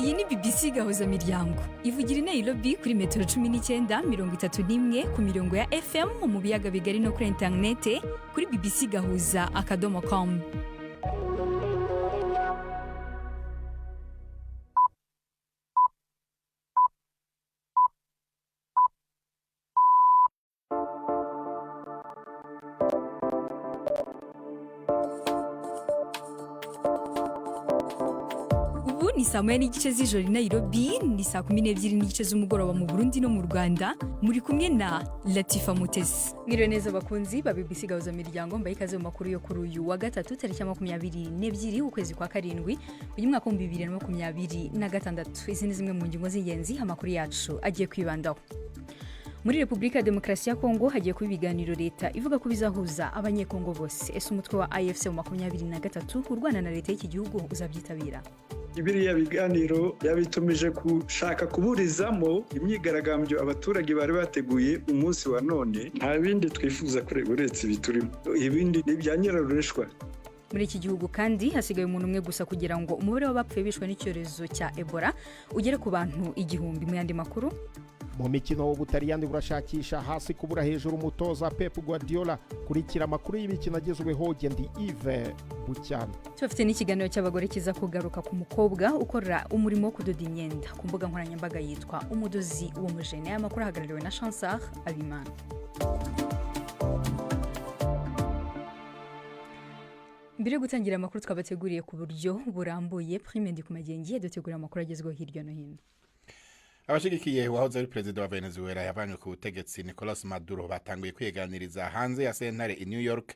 Iyi ni BBC Gahuza Miryango ivugira i Nairobi kuri metero 19:31 ku mirongo ya FM mu biyaga bigari no kuri interinete kuri bbcgahuza.com. Ni saa moya n'igice z'ijoro i Nairobi, ni saa 12 n'igice z'umugoroba mu Burundi no mu Rwanda. Muri kumwe na Latifa Mutesi. Mwiriwe neza bakunzi ba BBC Gahuza Miryango, mbaye ikaze mu makuru yo kuri uyu wa gatatu tariki 22 ukwezi kwa karindwi uyu mwaka wa 2026. Izi ni zimwe mu ngingo z'ingenzi amakuru yacu agiye kwibandaho. Muri Republika ya Demokarasi ya Kongo hagiye kuba ibiganiro leta ivuga ko bizahuza abanyekongo bose. Ese umutwe wa AFC mu 23 urwana na leta y'iki gihugu uzabyitabira? Ibiriya biganiro yabitumije kushaka kuburizamo imyigaragambyo abaturage bari bateguye umunsi wa none. Nta bindi twifuza kure uretse biturimo, ibindi nibyanyararureshwa. Muri iki gihugu kandi hasigaye umuntu umwe gusa kugira ngo umubare w'abapfuye bishwe n'icyorezo cya Ebola ugere ku bantu 1000. Mu yandi makuru, mu mikino w'Ubutaliyani burashakisha hasi kubura hejuru umutoza Pep Guardiola. Kurikira amakuru y'imikino agezweho gendi Yves Bucyana. Tufite n'ikiganiro cy'abagore kiza kugaruka ku mukobwa ukora umurimo wo kudoda imyenda ku mbuga nkoranyambaga yitwa umudozi w'umujene. Aya makuru ahagarariwe na Chansar Abimana. Mbere yo gutangira amakuru twabateguriye ku buryo burambuye, Prime Ndikumagengi yadutegurira amakuru agezweho hirya no hino. Abashigikiye wahoze ari perezida wa Venezuela yavanywe ku butegetsi Nicolas Maduro batanguye kwiganiriza hanze ya sentare i New York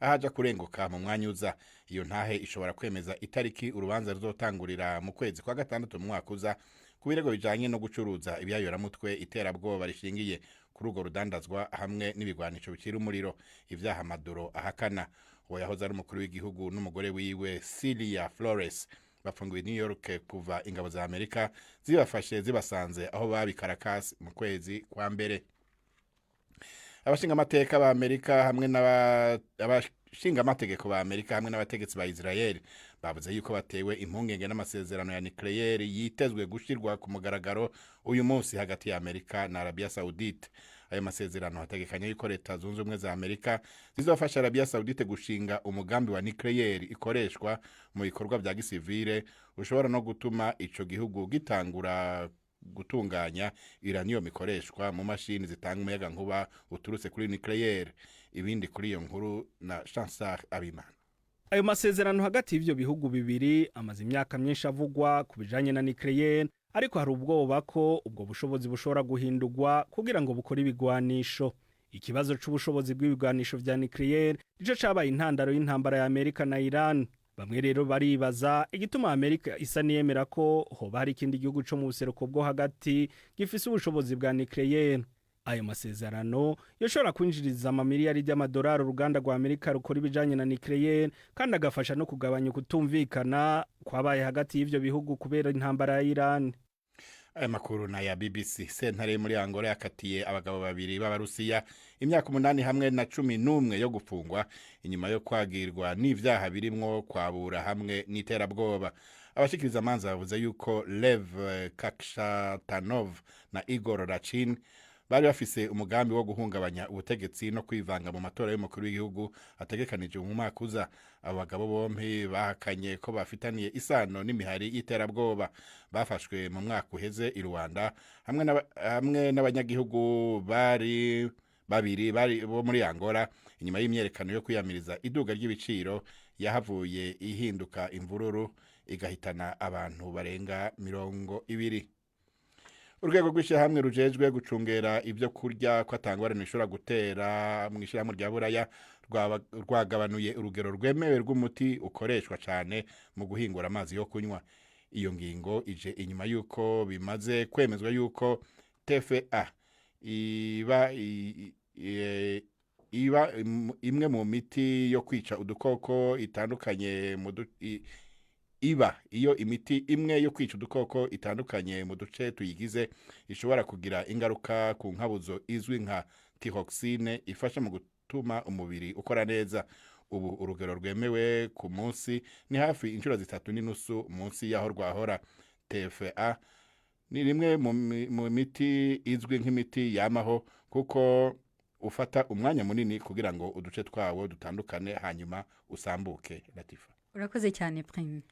ahaja kurenguka mu mwanya uza. Iyo ntahe ishobora kwemeza itariki urubanza ruzotangurira mu kwezi kwa gatandatu mu mwaka uza ku birego bijanye no gucuruza ibyayoramutwe, iterabwoba rishingiye kuri urwo rudandazwa hamwe n'ibigwanisho bikira umuriro. Ivyaha Maduro ahakana. Uwo yahoze ari umukuru w'igihugu n'umugore wiwe Celia Flores bafungiwe New York kuva ingabo za Amerika zibafashe zibasanze aho babi Caracas mu kwezi kwa mbere. Abashinga amateka ba Amerika hamwe n'abashinga amategeko ba Amerika hamwe n'abategetsi ba Israel bavuze yuko batewe impungenge n'amasezerano ya nucleaire yitezwe gushirwa ku mugaragaro uyu munsi hagati ya Amerika na Arabia Saudite. Ayo masezerano hategekanya yuko leta zunze ubumwe za Amerika zizofasha Arabia Saudite gushinga umugambi wa nucleaire ikoreshwa mu bikorwa bya gisivile ushobora no gutuma ico gihugu gitangura gutunganya uranium ikoreshwa mu mashini zitanga umuyaga nkuba uturutse kuri nucleaire. Ibindi kuri iyo nkuru na Chansar Abimana. Ayo masezerano hagati y'ivyo bihugu bibiri amaze imyaka myinshi avugwa kubijanye na nucleaire, ariko hari ubwoba ko ubwo bushobozi bushobora guhindurwa kugira ngo bukore ibigwanisho. Ikibazo c'ubushobozi bw'ibigwanisho vya nucleaire nico cabaye intandaro y'intambara ya Amerika na Iran. Bamwe rero baribaza igituma Amerika isa niyemera ko hoba hari ikindi gihugu co mu buseruko bwo hagati gifise ubushobozi bwa nucleaire. Ayo masezerano yoshobora kwinjiriza amamiliyari y'amadolari uruganda rwa Amerika rukora ibijanye na nucleaire kandi agafasha no kugabanya kutumvikana kwabaye hagati y'ivyo bihugu kubera intambara ya Iran. Aya makuru na ya BBC. Sentare muri Angola yakatiye abagabo babiri b'Abarusiya imyaka 8 hamwe na 11 yo gufungwa inyuma yo kwagirwa n'ivyaha birimwo kwabura hamwe n'iterabwoba. Abashikiriza amanza bavuze yuko Lev Kakshatanov na Igor Rachin bari bafise umugambi wo guhungabanya ubutegetsi no kwivanga mu matora y'umukuru w'igihugu ategekanije mu mwaka uza. Abagabo bombi bahakanye ko bafitaniye isano n'imihari y'iterabwoba. Bafashwe mu mwaka uheze i Rwanda hamwe n'abanyagihugu babiri bo muri Angola inyuma y'imyerekano yo kwiyamiriza iduga ry'ibiciro yahavuye ihinduka imvururu igahitana abantu barenga 20. Urwego rw'ishyirahamwe rujejwe gucungera ibyo kurya ko atangwarane ishobora gutera mu ishyirahamwe rya Buraya rwagabanuye urugero rwemewe rw'umuti ukoreshwa cyane mu guhingura amazi yo kunywa. Iyo ngingo ije inyuma yuko bimaze kwemezwa yuko TFA iba imwe mu miti yo kwica udukoko itandukanye iyo imiti imwe yo kwica udukoko itandukanye mu duce tuyigize ishobora kugira ingaruka ku nkabuzo izwi nka thyroxine ifasha mu gutuma umubiri ukora neza. Ubu urugero rwemewe ku munsi ni hafi inshuro 3.5 munsi yaho rwahora. TFA ni rimwe mu miti izwi nk'imiti yamaho kuko ufata umwanya munini kugira ngo uduce twawo dutandukane hanyuma usambuke. Latifa, urakoze cyane Prime.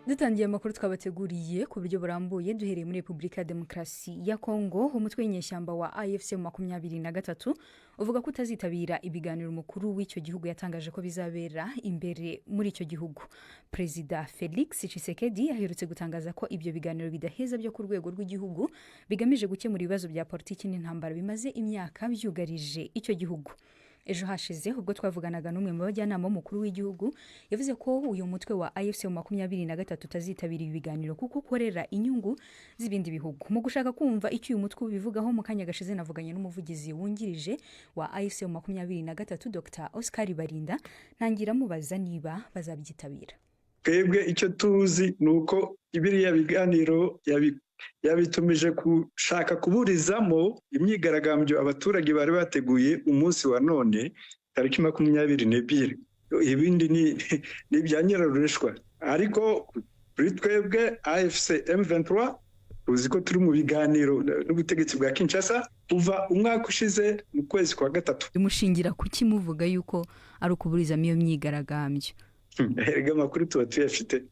Dutangiye amakuru twabateguriye ku buryo burambuye duhereye muri Republika ya Demokarasi ya Kongo. Umutwe w'inyeshyamba wa AFC 23 uvuga ko utazitabira ibiganiro umukuru w'icyo gihugu yatangaje ko bizabera imbere muri icyo gihugu. Perezida Felix Tshisekedi aherutse gutangaza ko ibyo biganiro bidaheza byo ku rwego rw'igihugu bigamije gukemura ibibazo bya politiki n'intambara bimaze imyaka byugarije icyo gihugu. Ejo hashize ubwo twavuganaga n'umwe mu bajyanama mukuru w'igihugu yavuze ko uyu mutwe wa AFC 23 utazitabira ibiganiro kuko ukorera inyungu z'ibindi bihugu. Mu gushaka kumva icyo uyu mutwe ubivugaho, mu kanya gashize navuganye n'umuvugizi wungirije wa AFC 23 Dr. Oscar Barinda, ntangira mubaza niba bazabyitabira. Twebwe icyo tuzi nuko ibiriya biganiro yabitumije gushaka kuburizamo imyigaragambyo abaturage bari bateguye umunsi wa none tariki 22. Ibindi ni bya nyirarureshwa, ariko kuri twebwe AFC M23 uzi ko turi mu biganiro n'ubutegetsi bwa Kinshasa kuva umwaka ushize mu kwezi kwa gatatu. Mushingira kuki muvuga yuko ari ukuburizamo iyo myigaragambyo? Erega makuru tuba tuyafite,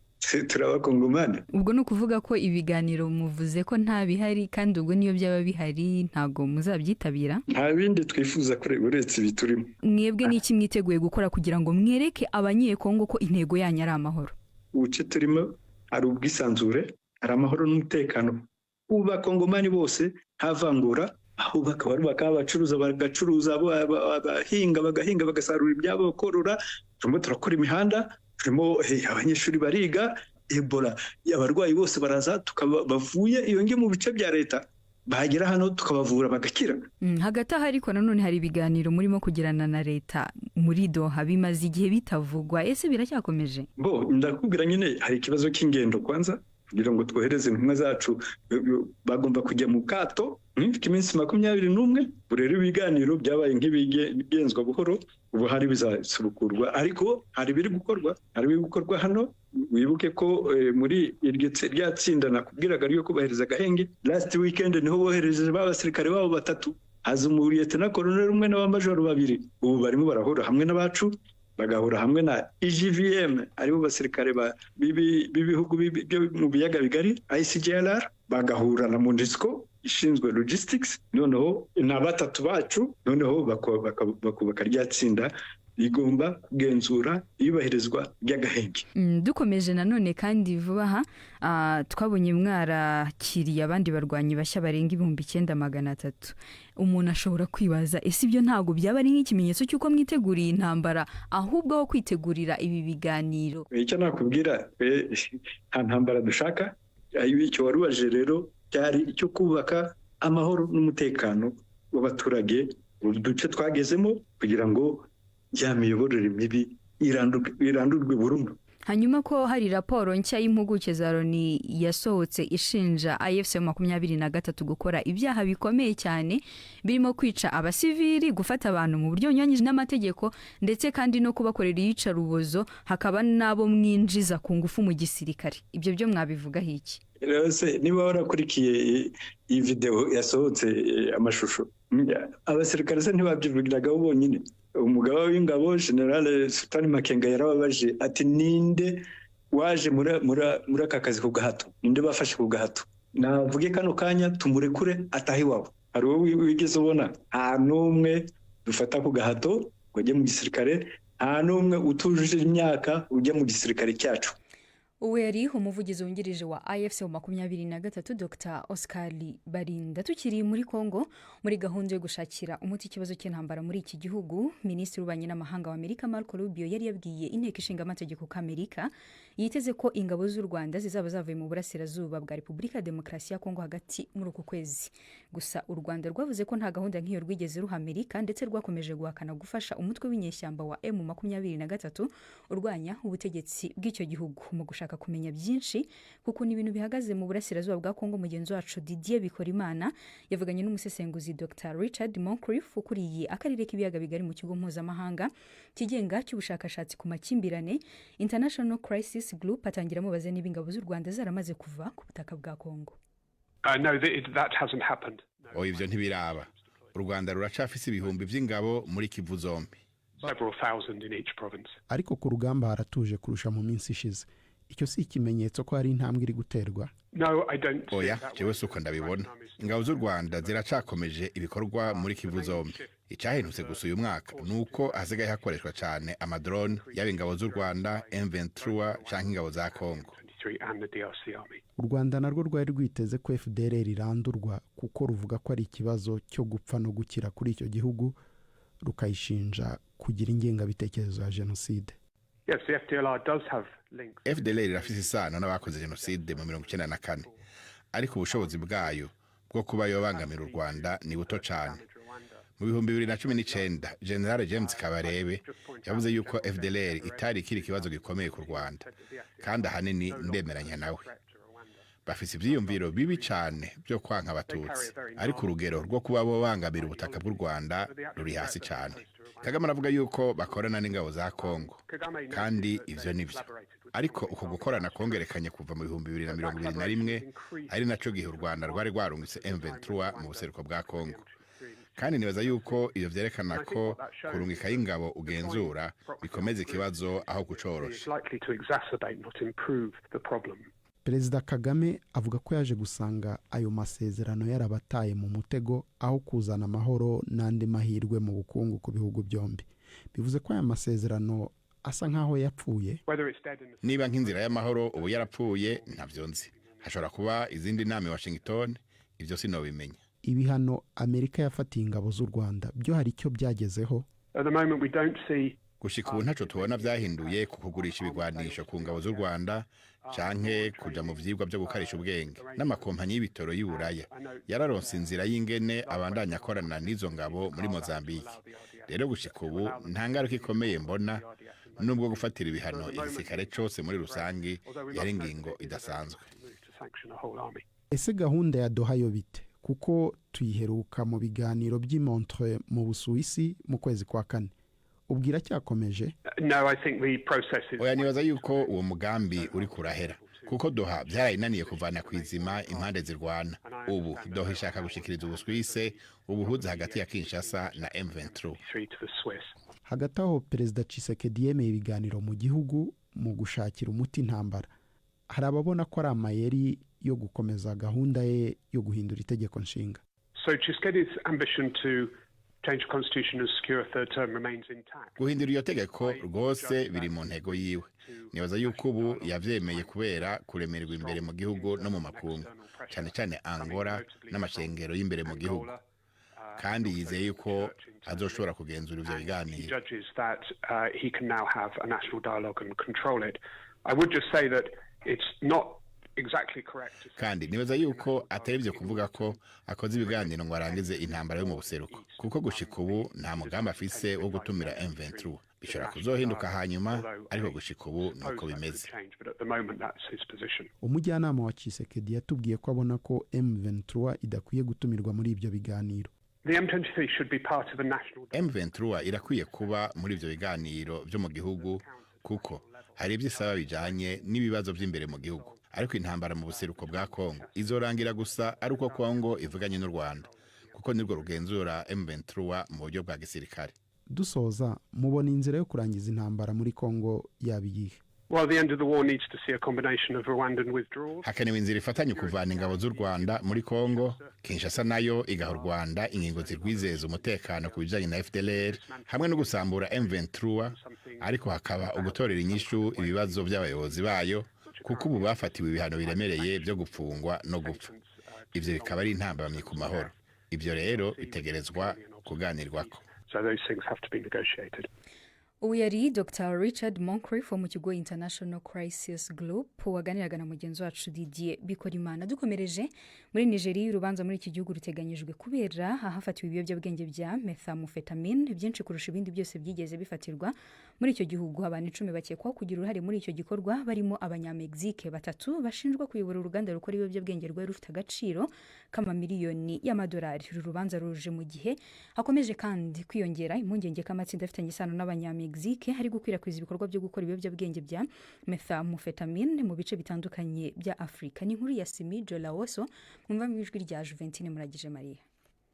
turabakongomane. Ubwo no kuvuga ko ibiganiro muvuze ko nta bihari, kandi ubwo niyo byaba bihari ntago muzabyitabira? Nta bindi twifuza kure uretse biturimo. Mwebwe n'iki mwiteguye gukora kugira ngo mwereke abanyekongo ko intego yanyu ari amahoro? Uce turimo ari ubwisanzure, ari amahoro n'umutekano. Ubakongomani bose ntavangura, aho bakaba bacuruza bagacuruza, abahinga bagahinga bagasarura ibyabo bakorora. Turimo turakora imihanda, turimo abanyeshuri bariga, Ebola abarwayi bose baraza bavuye iyo ngi mu bice bya leta bagera hano tukabavura bagakira. Hagati aho ariko nanone hari ibiganiro murimo kugirana na leta muri Doha bimaze igihe bitavugwa, ese biracyakomeje? Ndakubwira nyine hari ikibazo cy'ingendo kwanza, kugira ngo twohereze intumwa zacu bagomba kujya mu kato iminsi 21. Burero ibiganiro byabaye nk'ibigenzwa buhoro, ubu hari bizasubukurwa, ariko hari biri gukorwa hano. Wibuke ko muri iryo tsinda nakubwiraga ryo kubahereza gahenge last weekend niho bohereje abasirikare babo 3, haza umuriyetena colonel umwe n'abamajoro 2. Ubu barimo barahura hamwe n'abacu, bagahura hamwe na IGVM aribo basirikare b'ibihugu byo mu biyaga bigari, ICGLR, bagahura na MONUSCO ishinzwe logistics, noneho na 3 bacu, noneho bakubaka rya tsinda rigomba kugenzura iyubahirizwa ry'agahenge. Dukomeje nanone kandi vuba twabonye mwarakiriye abandi barwanyi bashya barenga 9,300. Umuntu ashobora kwibaza ese ibyo ntago byaba ari nk'ikimenyetso cy'uko mwiteguriye intambara ahubwo aho kwitegurira ibi biganiro? Icyo nakubwira, nta ntambara dushaka. Icyo warubaje rero cyari icyo kubaka amahoro n'umutekano w'abaturage uduce twagezemo kugira ngo ya miyoborere mibi irandurwe burundu. Hanyuma ko hari raporo nshya y'impuguke za Loni yasohotse ishinja AFC 23 gukora ibyaha bikomeye cyane birimo kwica abasivili, gufata abantu mu buryo bunyuranyije n'amategeko, ndetse kandi no kubakorera iyicarubozo, hakaba nabo mwinjiza ku ngufu mu gisirikare. Ibyo byo mwabivugaho iki? Rose niba warakurikiye iyi video yasohotse amashusho, abasirikare se ntibabyivugiraga bonyine. Umugaba w'ingabo General Sultan Makenga yarababaje ati ninde waje muri aka kazi ku gahato, ninde bafashe ku gahato, navuge kano kanya tumurekure atahi wabo. Hari wowe wigeze ubona nta n'umwe dufata ku gahato ngo ajye mu gisirikare, nta n'umwe utujuje imyaka ujya mu gisirikare cyacu. Uwe yari umuvugizi wungirije wa AFC 23 Dr. Oscar Barinda. Tukiri muri Kongo, muri gahunda yo gushakira umuti ikibazo cy'intambara muri iki gihugu, Minisitiri w'Ububanyi n'Amahanga wa Amerika Marco Rubio yari yabwiye inteko ishinga amategeko ko Amerika yiteze ko ingabo z'u Rwanda zizaba zavuye mu burasirazuba bwa Republika ya Demokarasi ya Kongo hagati muri uku kwezi. gusa u Rwanda rwavuze ko nta gahunda nk'iyo rwigeze ruha Amerika ndetse rwakomeje guhakana gufasha umutwe w'inyeshyamba wa M23 urwanya ubutegetsi bw'icyo gihugu. Mu gushaka kumenya byinshi kuko ni ibintu bihagaze mu burasirazuba bwa Kongo, mugenzi wacu Didier Bikorimana yavuganye n'umusesenguzi Dr Richard Moncrief ukuriye akarere k'ibiyaga bigari mu kigo mpuzamahanga kigenga cy'ubushakashatsi ku makimbirane International Crisis Group, atangira mubaze niba ingabo z'u Rwanda zaramaze kuva ku butaka bwa Kongo. No, that hasn't happened. Ivyo ntibiraba. U Rwanda ruracafise ibihumbi vy'ingabo muri Kivu zombi. Several thousand in each province. Ariko ku rugamba haratuje kurusha mu minsi ishize. Icyo si ikimenyetso ko hari intambwe iri guterwa? No, I don't. Oya, jewe suko ndabibona. Ingabo z'u Rwanda ziracakomeje ibikorwa muri Kivu zombi. Icahindutse gusa uyu mwaka nuko hasigaye hakoreshwa cyane amadrone yaba ingabo z'u Rwanda, M23 canke ingabo za Kongo. U Rwanda narwo rwari rwiteze ko FDLR irandurwa kuko ruvuga ko ari ikibazo cyo gupfa no gukira kuri icyo gihugu, rukayishinja kugira ingengabitekerezo ya jenoside. Yes, the FDLR does have links. FDLR irafise isano n'abakoze jenoside mu 1994, ariko ubushobozi bwayo bwo kuba yobangamira u Rwanda ni buto cyane. Mu 2019 General James Kabarebe yavuze yuko FDLR itari kiri kibazo gikomeye ku Rwanda, kandi ahanini ndemeranya nawe. Bafise ivyiyumviro bibi cyane byo kwanka abatutsi, ariko urugero rwo kuba bo bangamira ubutaka bw'u Rwanda ruri hasi cyane. Kagame aravuga yuko bakorana n'ingabo za Kongo, kandi ivyo nivyo. Ariko uko gukorana kongerekanye kuva mu 2021 ari naco gihe u Rwanda rwari rwarungitse M23 mu buseruko bwa Kongo. Kandi nibaza yuko iyo vyerekana ko kurungika y'ingabo ugenzura bikomeza ikibazo aho gucorosha. Perezida Kagame avuga ko yaje gusanga ayo masezerano yarabataye mu mutego aho kuzana amahoro n'andi mahirwe mu bukungu ku bihugu byombi. Bivuze ko aya masezerano asa nkaho yapfuye. Niba nk'inzira y'amahoro ubu yarapfuye ntavyo nzi. Hashobora kuba izindi nama i Washington, ivyo sinobimenya. Ibihano Amerika yafatiye ingabo z'u Rwanda byo hari icyo byagezeho? Gushika ubu ntaco tubona vyahinduye ku kugurisha ibigwanisho ku ngabo z'u Rwanda canke kuja mu vyigwa byo gukarisha ubwenge. N'amakompanyi y'ibitoro y'Uburaya yararonse inzira y'ingene abandanya akorana n'izo ngabo muri Mozambique. Rero gushika ubu nta ngaruka ikomeye mbona, nubwo gufatira ibihano igisirikare cose muri rusangi yari ingingo idasanzwe. Ese gahunda ya Doha yo bite? Kuko tuyiheruka mu biganiro by'i Montreux mu Busuwisi mu kwezi kwa kane. Ubwira cyakomeje? No, I think the process is. Oya, nibaza yuko uwo mugambi uri kurahera, kuko Doha byarayinaniye kuvana kwizima impande zirwana. Ubu Doha ishaka gushikiriza Ubusuwisi ubuhuza hagati ya Kinshasa na M23. Hagati aho Perezida Tshisekedi yemeye ibiganiro mu gihugu mu gushakira umuti intambara. Hari ababona ko ari amayeri yo gukomeza gahunda ye yo guhindura itegeko nshinga. So Tshisekedi's ambition to change the constitution and secure a third term remains intact. Guhindura iyo tegeko rwose biri mu ntego yiwe. Nibaza yuko ubu yavyemeye kubera kuremerwa imbere mu gihugu no mu makungu, cyane cyane Angola n'amashengero y'imbere mu gihugu. Kandi yizeye yuko azoshobora kugenzura ivyo biganiro. He can now have a national dialogue and control it. I would just say that it's not exactly correct. Kandi nibaza yuko atari kuvuga ko akoze ibiganiro ngo arangize intambara yo mu buseruko, kuko gushika ubu nta mugambi afise wo gutumira M23. Bishobora kuzohinduka hanyuma, ariko gushika ubu nuko bimeze. Umujyanama wa Tshisekedi yatubwiye ko abona ko M23 idakwiye gutumirwa muri ibyo biganiro. M23 irakwiye kuba muri ibyo biganiro byo mu gihugu, kuko hari ibyo isaba bijanye n'ibibazo by'imbere mu gihugu. Ariko intambara mu buseruko bwa Kongo izorangira gusa ari uko Kongo ivuganye n'u Rwanda, kuko nirwo rugenzura M23 mu buryo bwa gisirikare. Dusoza, mubona inzira yo kurangiza intambara muri Kongo yabiyihe? Well, the end of the war needs to see a combination of Rwandan withdrawals. Hakenewe inzira ifatanye kuvana ingabo z'u Rwanda muri Kongo, Kinshasa nayo igaha u Rwanda ingingo zirwizeza umutekano ku bijanye na FDLR, hamwe no gusambura M23, ariko hakaba ugutorera inyishu ibibazo by'abayobozi bayo, kuko ubu bafatiwe ibihano biremereye byo gupfungwa no gupfa. Ivyo bikaba ari intambamyi ku mahoro. Ivyo rero bitegerezwa kuganirwako. So those things have to be negotiated. ubu yari Dr Richard Moncrief wo mu kigo International Crisis Group waganiraga na mugenzi wacu Didier Bikorimana. Dukomereje muri Nigeria, urubanza muri iki gihugu ruteganyijwe kubera ahafatiwe ibiyobyabwenge bya methamphetamine byinshi kurusha ibindi byose byigeze bifatirwa muri icyo gihugu. Abantu 10 bakekwaho kugira uruhare muri icyo gikorwa barimo abanyamegizike 3 bashinjwa kuyobora uruganda rukora ibiyobyabwenge rwari rufite agaciro k'amamiliyoni y'amadolari. Uru rubanza ruje mu gihe hakomeje kandi kwiyongera impungenge k'amatsinda afitanye isano n'abanyamegizike hari gukwirakwiza ibikorwa byo gukora ibiyobyabwenge bya methamphetamine mu bice bitandukanye bya Afrika. Ni inkuru ya Simi Jolawoso, mwumva mu ijwi rya Juventine Muragije Maria.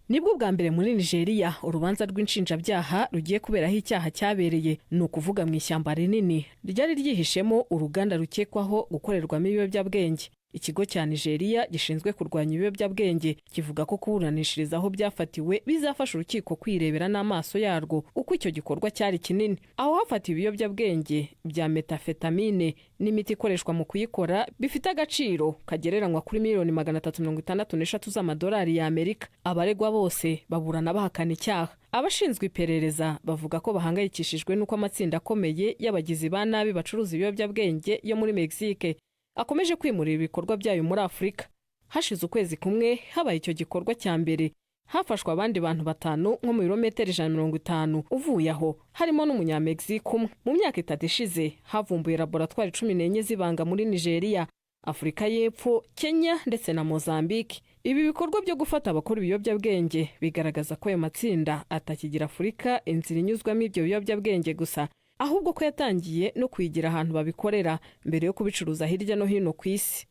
Nibwo bwa mbere muri Nigeria urubanza rw'inshinjabyaha rugiye kuberaho icyaha cyabereye, ni ukuvuga mu ishyamba rinini ryari ryihishemo uruganda rukekwaho gukorerwamo ibiyobyabwenge. Ikigo cya Nigeria gishinzwe kurwanya ibiyobyabwenge kivuga ko kuburanishiriza aho byafatiwe bizafasha urukiko kwirebera n'amaso yarwo uko icyo gikorwa cyari kinini. Aho hafatiwe ibiyobyabwenge bya methamphetamine n'imiti ikoreshwa mu kuyikora bifite agaciro kagereranywa kuri miliyoni 363 z'amadolari y'Amerika. Abaregwa bose baburana bahakana icyaha. Abashinzwe iperereza bavuga ko bahangayikishijwe n'uko amatsinda akomeye y'abagizi ba nabi bacuruza ibiyobyabwenge yo muri Mexique akomeje kwimurira ibikorwa byayo muri Afrika. Hashize ukwezi kumwe habaye icyo gikorwa cya mbere, hafashwe abandi bantu 5 nko mu birometero 150 uvuye aho, harimo n'umunyamegizike umwe. Mu myaka 3 ishize havumbuye laboratwari 14 zibanga muri Nigeria, Afrika y'Epfo, Kenya ndetse na Mozambique. Ibi bikorwa byo gufata abakora ibiyobyabwenge bigaragaza ko ayo matsinda atakigira Afrika inzira inyuzwamo ibyo biyobyabwenge gusa, ahubwo ko yatangiye no kwigira ahantu babikorera mbere yo kubicuruza hirya no hino ku isi.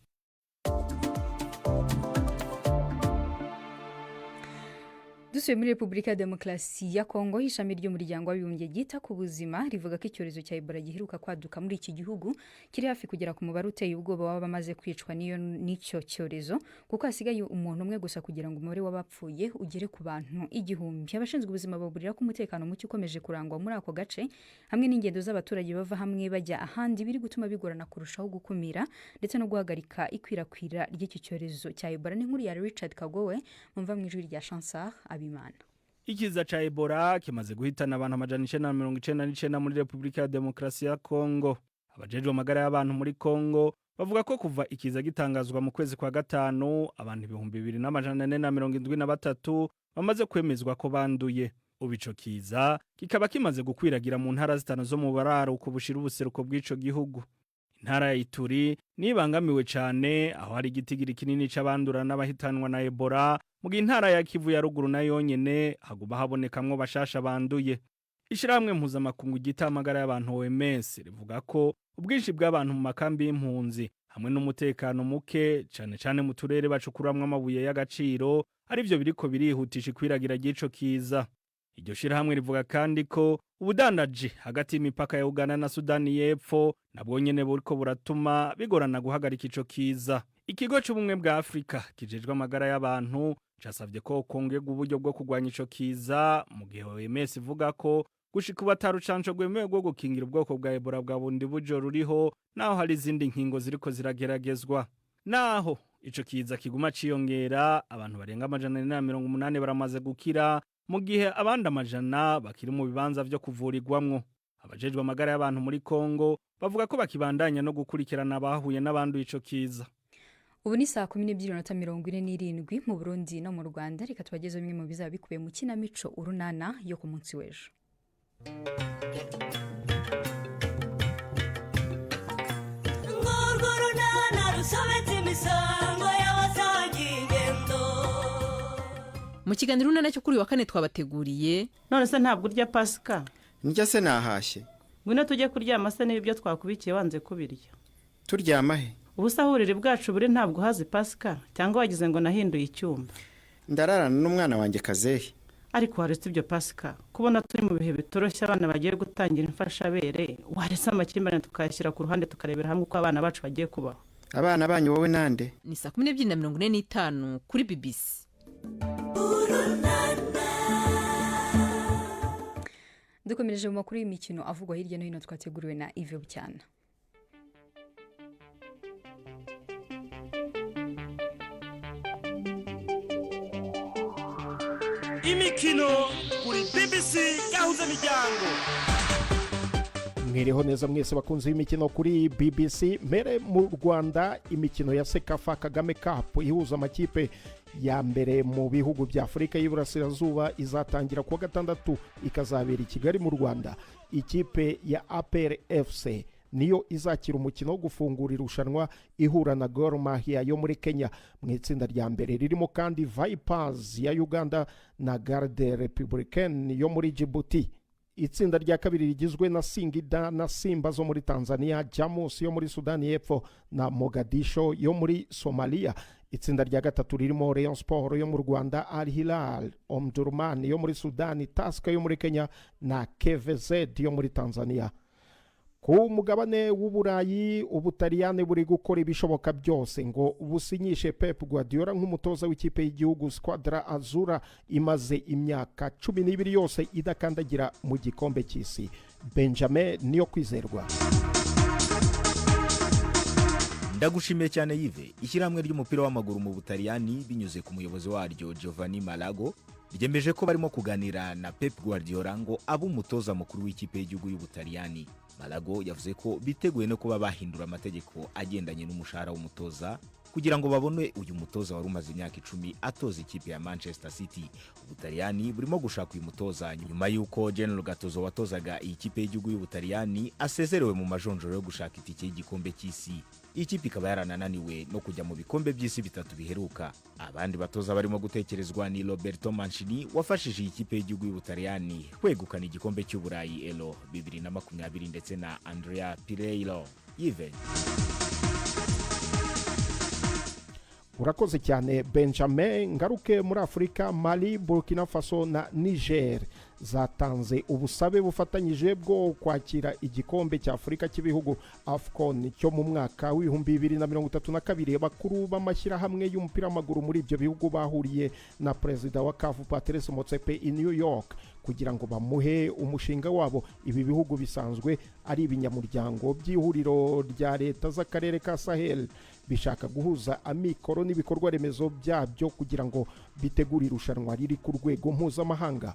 Dusuye muri Republika ya Demokarasi ya Kongo, ishami ry'umuryango w'abibumbye ryita ku buzima rivuga ko icyorezo cya Ebola giheruka kwaduka muri iki gihugu kiri hafi kugera ku mubare uteye ubwoba baba bamaze kwicwa n'icyo cyorezo, kuko hasigaye umuntu umwe gusa kugira ngo umubare w'abapfuye ugere ku bantu 1000. Abashinzwe ubuzima baburira ko umutekano muke ukomeje kurangwa muri ako gace hamwe n'ingendo z'abaturage bava hamwe bajya ahandi biri gutuma bigorana kurushaho gukumira ndetse no guhagarika ikwirakwira ry'iki cyorezo cya Ebola. Ni inkuru ya Richard Kagowe, mumva mu ijwi rya Chansar Abimana. Ikiza cha Ebola kimaze guhitana abantu 199 muri Republika ya Demokarasi ya Kongo. Abajejwe amagara y'abantu muri Kongo bavuga ko kuva ikiza gitangazwa mu kwezi kwa gatanu abantu 2473 bamaze kwemezwa ko banduye. Ubico kiza kikaba kimaze gukwiragira mu ntara zitano zo mu bararo uko bushira ubuseruko bw'ico gihugu. Intara ya Ituri nibangamiwe cyane aho hari igitigiri kinini c'abandura n'abahitanwa na Ebola, mu intara ya Kivu ya ruguru na yonyene haguma habonekamwo bashasha banduye. Ishiramwe mpuzamakungu gitamagara y'abantu OMS rivuga ko ubwinshi bw'abantu mu makambi y'impunzi hamwe n'umutekano muke cyane mu turere bacukuramwe amabuye y'agaciro ari byo biriko birihutisha ikwiragira ry'ico kiza. Iryo shirahamwe rivuga kandi ko ubudandaji hagati y'imipaka ya Uganda na Sudani y'Epfo nabwo nyene buriko buratuma bigorana guhagarika ico kiza. Ikigo cy'ubumwe bwa Afrika kijejwe amagara y'abantu casavye ko kongerwa uburyo bwo kurwanya ico kiza, mu gihe OMS ivuga ko gushika ubatarucanco gwemewe bwo gukingira ubwoko bwa Ebola bwa bundi bujo ruriho, naho hari izindi nkingo ziriko zirageragezwa. Naho ico kiza kiguma ciyongera, abantu barenga 180 baramaze gukira, mu gihe abandi 100 bakiri mu bibanza vyo kuvurirwamwo. Abajejwe amagara y'abantu muri Kongo bavuga ko bakibandanya no gukurikirana abahuye n'abandu ico kiza. Ubu ni saa 12:47 mu Burundi no mu Rwanda. Reka tubageze bimwe mu bizaba bikubiye mu kinamico urunana yo ku munsi w'ejo. Mu kiganiro urunana cyo kuri wa kane twabateguriye. None se ntabwo urya Pasika? Ndya se nahashye. Ngwino tujye kuryama se n'ibyo twakubikiye wanze kubirya. Turyama he? Ubusahurire bwacu buri ntabwo hazi Pasika cyangwa wagize ngo nahinduye icyumba. Ndararana n'umwana wanjye Kazehe. Ariko waretse ibyo Pasika, kubona turi mu bihe bitoroshye abana bagiye gutangira imfashabere, waretse amakimbirane tukayashyira ku ruhande tukarebera hamwe uko abana bacu bagiye kubaho. Abana banyu wowe nande? Ni saa 12:45 kuri BBC. Dukomereje mu makuru y'imikino avugwa hirya no hino twateguriwe na Yves Bucyana. Imikino kuri BBC gahuza miryango. mwireho neza mwese bakunze imikino kuri BBC. Mbere mu Rwanda imikino ya Sekafa Kagame Cup ihuza amakipe ya mbere mu bihugu bya Afurika y'Iburasirazuba izatangira kuwa gatandatu ikazabera i Kigali mu Rwanda. Ikipe ya APR FC niyo izakira umukino wo gufungura irushanwa ihura na Gor Mahia yo muri Kenya. Mu itsinda rya mbere ririmo kandi Vipers ya Uganda na Garde Republicaine yo muri Djibouti. Itsinda rya kabiri rigizwe na Singida na Simba zo muri Tanzania, Jamus yo muri Sudani y'Epfo na Mogadisho yo muri Somalia. Itsinda rya gatatu ririmo Rayon Sport yo mu Rwanda, Al Hilal Omdurman yo muri Sudani, Tusker yo muri Kenya na KVZ yo muri Tanzania. Ku mugabane w'Uburayi Ubutaliyani buri gukora ibishoboka byose ngo businyishe Pep Guardiola nk'umutoza w'ikipe y'igihugu Squadra Azzurra imaze imyaka 12 yose idakandagira mu gikombe cy'isi. Benjamin niyo kwizerwa. Ndagushimiye cyane Yves. Ishyirahamwe ry'umupira w'amaguru mu Butaliyani binyuze ku muyobozi waryo Giovanni Malago ryemeje ko barimo kuganira na Pep Guardiola ngo abe umutoza mukuru w'ikipe y'igihugu y'Ubutaliyani. Malago yavuze ko biteguye no kuba bahindura amategeko agendanye n'umushahara w'umutoza kugira ngo babone uyu mutoza wari umaze imyaka 10 atoza ikipe ya Manchester City. Ubutaliyani burimo gushaka uyu mutoza nyuma y'uko General Gattuso watozaga iyi kipe y'igihugu y'Ubutaliyani asezerewe mu majonjoro yo gushaka itike y'igikombe cy'isi. Ikipe ikaba yaranananiwe no kujya mu bikombe by'isi bitatu biheruka. Abandi batoza barimo gutekerezwa ni Roberto Mancini wafashije ikipe y'igihugu y'Ubutaliyani kwegukana igikombe cy'Uburayi Euro 2020 ndetse na Andrea Pirlo. Yves. Urakoze cyane Benjamin. Ngaruke muri Afurika, Mali, Burkina Faso na Niger zatanze ubusabe bufatanyije bwo kwakira igikombe cya Afurika cy'ibihugu AFCON cyo mu mwaka w'2032. Bakuru b'amashyirahamwe y'umupira w'amaguru muri ibyo bihugu bahuriye na Perezida wa CAF Patrice Motsepe i New York kugira ngo bamuhe umushinga wabo. Ibi bihugu bisanzwe ari ibinyamuryango by'ihuriro rya leta z'akarere ka Sahel bishaka guhuza amikoro n'ibikorwa remezo byabyo kugira ngo bitegure irushanwa riri ku rwego mpuzamahanga.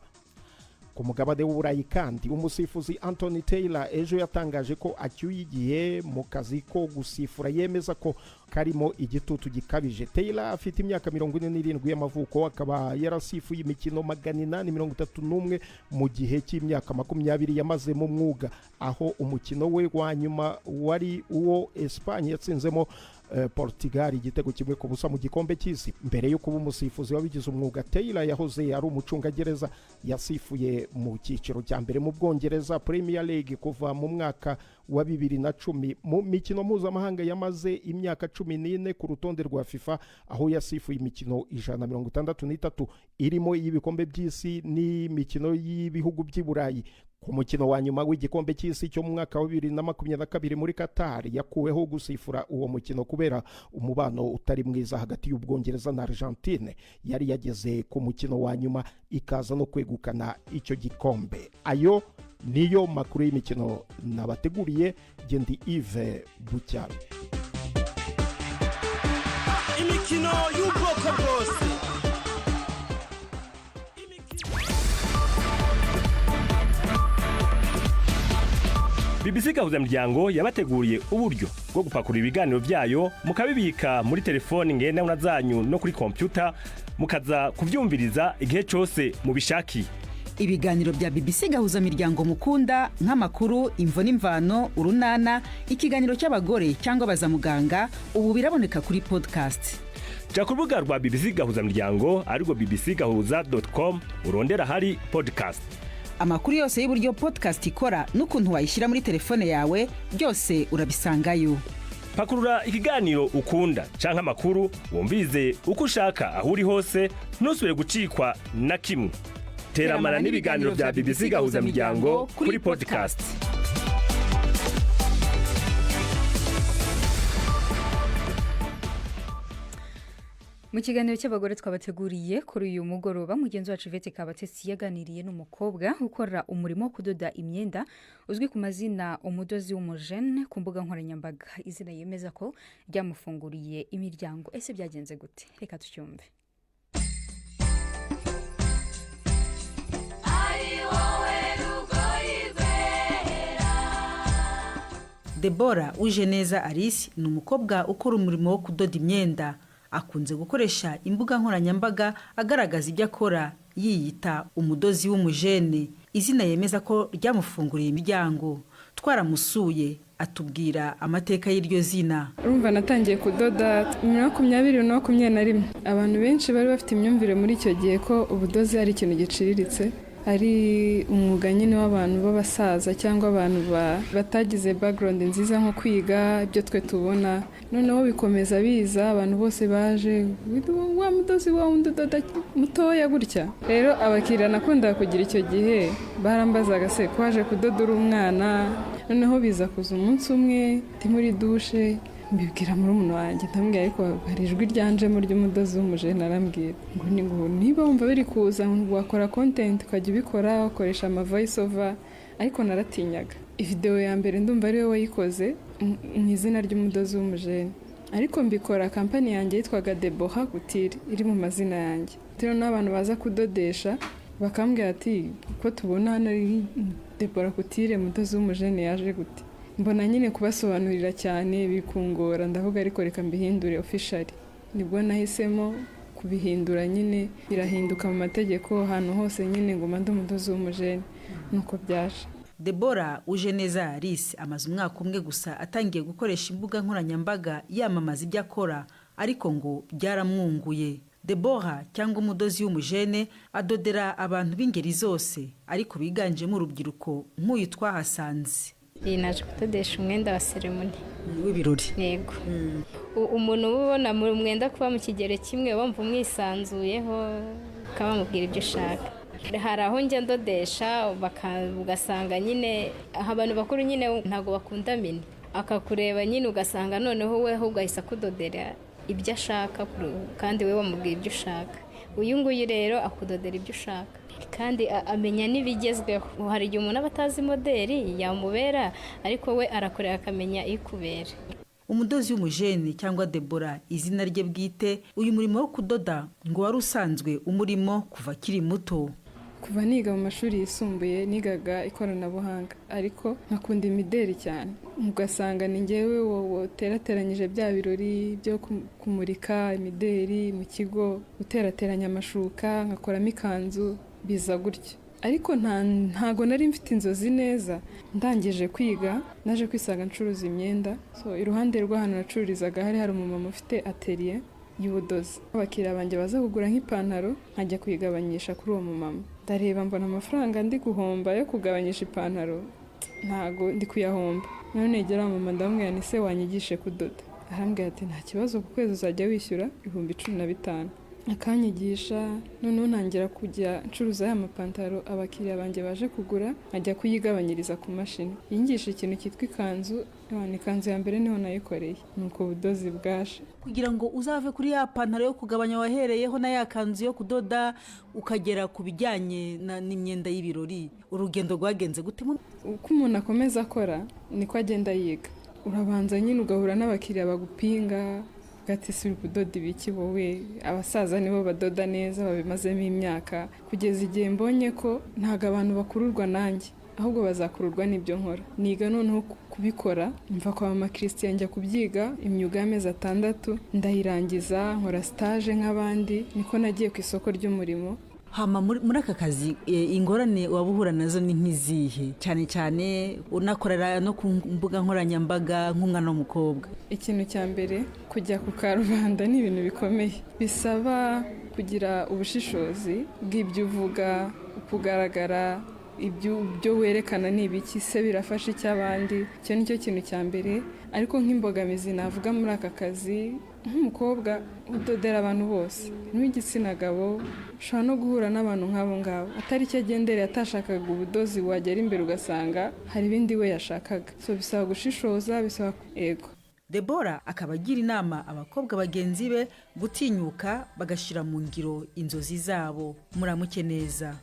Ku mugabane w'Uburayi kandi umusifuzi Anthony Taylor ejo yatangaje ko acyuye igihe mu kazi ko gusifura, yemeza ko karimo igitutu gikabije. Taylor afite imyaka 47 y'amavuko, akaba yarasifuye imikino 831 mu gihe cy'imyaka 20 yamaze mu mwuga, aho umukino we wa nyuma wari uwo Espagne yatsinzemo Portugal igitego 1-0 mu gikombe cy'isi. Mbere yo kuba umusifuzi wabigize umwuga, Taylor yahoze ari umucungagereza. Yasifuye mu cyiciro cya mbere mu Bwongereza Premier League kuva mu mwaka wa 2010. Mu mikino mpuzamahanga yamaze imyaka 14 ku rutonde rwa FIFA, aho yasifuye imikino 163 irimo y'ibikombe by'isi n'imikino y'ibihugu by'i Burayi. Ku mukino wa nyuma w'igikombe cy'isi cyo mu mwaka wa 2022 muri Qatar, yakuweho gusifura uwo mukino kubera umubano utari mwiza hagati y'Ubwongereza na Argentine. Yari yageze ku mukino wa nyuma ikaza no kwegukana icyo gikombe. Ayo niyo makuru y'imikino nabateguriye. Gendi Yves Bucyaro. Imikino y'ubwoko bwose. BBC Gahuzamuryango yabateguriye uburyo bwo gupakura ibiganiro byayo mukabibika muri telefoni ngendanwa zanyu no kuri computer mukaza kuvyumviriza igihe cyose mubishakiye. Ibiganiro bya BBC Gahuzamuryango mukunda nk'amakuru, imvo n'imvano, urunana, ikiganiro cy'abagore cyangwa bazamuganga, ubu biraboneka kuri podcast. Ja ku rubuga rwa BBC Gahuzamuryango ariko bbcgahuza.com urondera hari podcast. Amakuru yose y'uburyo podcast ikora n'ukuntu wayishyira muri telefone yawe byose urabisangayo. Pakurura ikiganiro ukunda canke amakuru wumvirize uko ushaka aho uri hose, ntusubire gucikwa na kimwe. Teramana n'ibiganiro bya BBC Gahuzamuryango kuri podcast. Mu kiganiro cy'abagore twabateguriye kuri uyu mugoroba, mugenzi wacu Vete Kabatesi yaganiriye n'umukobwa ukora umurimo wo kudoda imyenda uzwi ku mazina umudozi w'umujene ku mbuga nkoranyambaga. Izina yemeza ko ryamufunguriye imiryango. Ese byagenze gute? Reka tucyumve. Deborah Ujeneza Alice ni umukobwa ukora umurimo wo kudoda imyenda. Akunze gukoresha imbuga nkoranyambaga agaragaza ibyo akora, yiyita umudozi w'umujene, izina yemeza ko ryamufunguriye imiryango. Twaramusuye atubwira amateka y'iryo zina. Urumva natangiye kudoda 2021. Abantu benshi bari bafite imyumvire muri icyo gihe ko ubudozi ari ikintu giciriritse, ari umwuga nyine w'abantu b'abasaza cyangwa abantu batagize background nziza nko kwiga ibyo twe tubona. Noneho bikomeza biza, abantu bose baje wa mudozi wa wundi udoda mutoya gutya. Rero abakiriya nakunda kugira icyo gihe barambazaga se ko waje kudodora umwana. Noneho biza kuza umunsi umwe ndi muri dushe mbibwira murumuna wanjye, ndamubwira ariko hari ijwi ryanjemo ry'umudozi w'umujene. Arambwira ngo niba wumva biri kuza wakora content ukajya ubikora ukoresha ama voice over. Ariko naratinyaga. Video ya mbere ndumva ari we wayikoze mu izina ry'umudozi w'umujene, ariko mbikora kampani yanjye yitwaga Deborah Couture iri mu mazina yanjye. Rero n'abantu baza kudodesha bakambwira ati ko tubona hano ari Deborah Couture umudozi w'umujene yaje gute. Mbona nyine kubasobanurira cyane bikungora, ndavuga ariko reka mbihindure officially. Nibwo nahisemo kubihindura, nyine birahinduka mu mategeko ahantu hose nyine ngo mande umudozi w'umujene, nuko byaje. Deborah Ujeneza Alice amaze umwaka umwe gusa atangiye gukoresha imbuga nkoranyambaga yamamaza ibyo akora, ariko ngo byaramwunguye. Deborah cyangwa umudozi w'umujene adodera abantu b'ingeri zose, ariko biganjemo urubyiruko nk'uyu twahasanze. Naje kudodesha umwenda wa ceremony w'ibirori. Yego. Umuntu ubona mu mwenda kuba mu kigero kimwe wumva umwisanzuyeho ukabamubwira ibyo ushaka. Hari aho njya ndodesha ugasanga nyine abantu bakuru nyine ntago bakunda mini, akakureba nyine ugasanga noneho weho ugahisa kudodera ibyo ashaka kandi we wamubwira ibyo ushaka. Uyu nguyu rero akudodera ibyo ushaka kandi amenya n'ibigezweho. Hari igihe umuntu aba atazi modeli yamubera, ariko we arakorera akamenya ikubera. Umudozi w'umujene cyangwa Deborah izina rye bwite, uyu murimo wo kudoda ngo wari usanzwe umurimo kuva akiri muto. Kuva niga mu mashuri yisumbuye nigaga ikoranabuhanga, ariko nkakunda imideli cyane. Ugasanga ni njyewe terateranyije bya birori byo kumurika imideli mu kigo, guterateranya amashuka nkakoramo ikanzu, biza gutya. Ariko ntago nari mfite inzozi neza. Ndangije kwiga naje kwisanga ncuruza imyenda. Iruhande rw'ahantu nacururizaga hari umumama ufite atelier y'ubudozi. Abakiriya banjye baza kugura nk'ipantaro nkajya kuyigabanyisha kuri uwo mumama. Ndareba mbona amafaranga ndi guhomba yo kugabanyisha ipantaro, ntago ndi kuyahomba. None negera mama ndamubwira ni se wanyigishe kudoda. Arambwira ati nta kibazo, ku kwezi uzajya wishyura 15,000. Akanyigisha, noneho ntangira kujya ncuruza ya mapantaro abakiriya banjye baje kugura, nkajya kuyigabanyiriza ku mashini. Yingisha ikintu cyitwa ikanzu, ikanzu ya mbere niho nayikoreye. Nuko ubudozi bwaje. Kugira ngo uzave kuri ya pantaro yo kugabanya wahereyeho na ya kanzu yo kudoda ukagera ku bijyanye n'imyenda y'ibirori, urugendo rwagenze gute? Uko umuntu akomeza akora niko agenda yiga. Urabanza nyine ugahura n'abakiriya bagupinga, gati suri kudoda ibiki wowe, abasaza nibo badoda neza babimazemo imyaka, kugeza igihe mbonye ko ntago abantu bakururwa nanjye, ahubwo bazakururwa n'ibyo nkora. Niga noneho kubikora, mva kwa mama Christian njya kubyiga imyuga y'amezi 6, ndayirangiza nkora stage nk'abandi, niko nagiye ku isoko ry'umurimo. Hama muri aka kazi ingorane wabuhura nazo ni nk'izihe, cyane cyane unakorera no ku mbuga nkoranyambaga nk'umwana w'umukobwa? Ikintu cya mbere, kujya ku karubanda ni ibintu bikomeye, bisaba kugira ubushishozi bw'ibyo uvuga, kugaragara, ibyo werekana ni ibiki se birafasha icy'abandi. Icyo nicyo kintu cya mbere. Ariko nk'imbogamizi navuga muri aka kazi, nk'umukobwa udodera abantu bose n'igitsina gabo, ushobora no guhura n'abantu nk'abo ngabo atari cyo agendereye, atashakaga ubudozi, wagera imbere ugasanga hari ibindi we yashakaga. Bisaba gushishoza, bisaba ego. Deborah akaba agira inama abakobwa bagenzi be gutinyuka bagashyira mu ngiro inzozi zabo. Muramuke neza.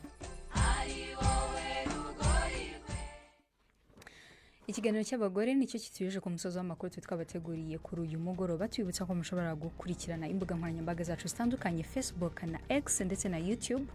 ikiganiro cy'abagore nicyo kituje ku musozo w'amakuru twabateguriye kuri uyu mugoroba tubibutsa ko mushobora gukurikirana imbuga nkoranyambaga zacu zitandukanye Facebook na X ndetse na YouTube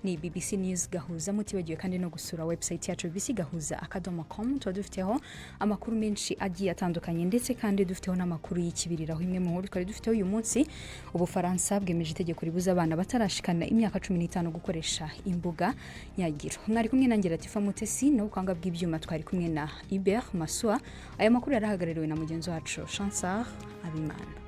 ni BBC News Gahuza mutibagiwe kandi no gusura website yacu bbcgahuza.com tuba dufiteho amakuru menshi agiye atandukanye ndetse kandi dufiteho n'amakuru y'ikibiriraho imwe mu nkuru twari dufiteho uyu munsi Ubufaransa bwemeje itegeko ribuza abana batarashikana imyaka 15 gukoresha imbuga nyagiro. Mwari kumwe nanjye Latifa Mutesi no kwanga bw'ibyuma twari kumwe na Iber Masua. Aya makuru yarahagarariwe na mugenzi wacu Chansar Abimana.